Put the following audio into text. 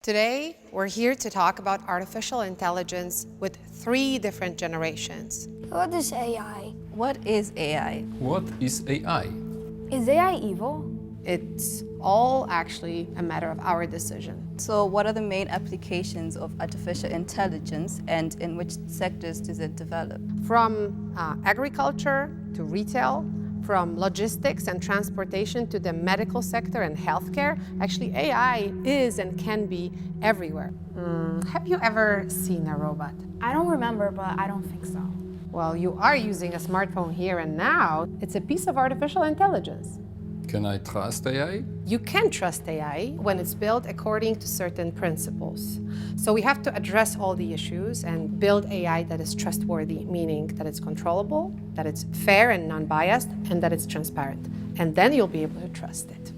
Today, we're here to talk about artificial intelligence with 3 different generations. What is AI? What is AI? What is AI? Is AI evil? It's all actually a matter of our decision. So what are the main applications of artificial intelligence and in which sectors does it develop? From agriculture to retail, from logistics and transportation to the medical sector and healthcare, actually AI is and can be everywhere. Have you ever seen a robot? I don't remember, but I don't think so. Well, you are using a smartphone here and now. It's a piece of artificial intelligence. Can I trust AI? You can trust AI when it's built according to certain principles. So we have to address all the issues and build AI that is trustworthy, meaning that it's controllable, that it's fair and non-biased, and that it's transparent. And then you'll be able to trust it.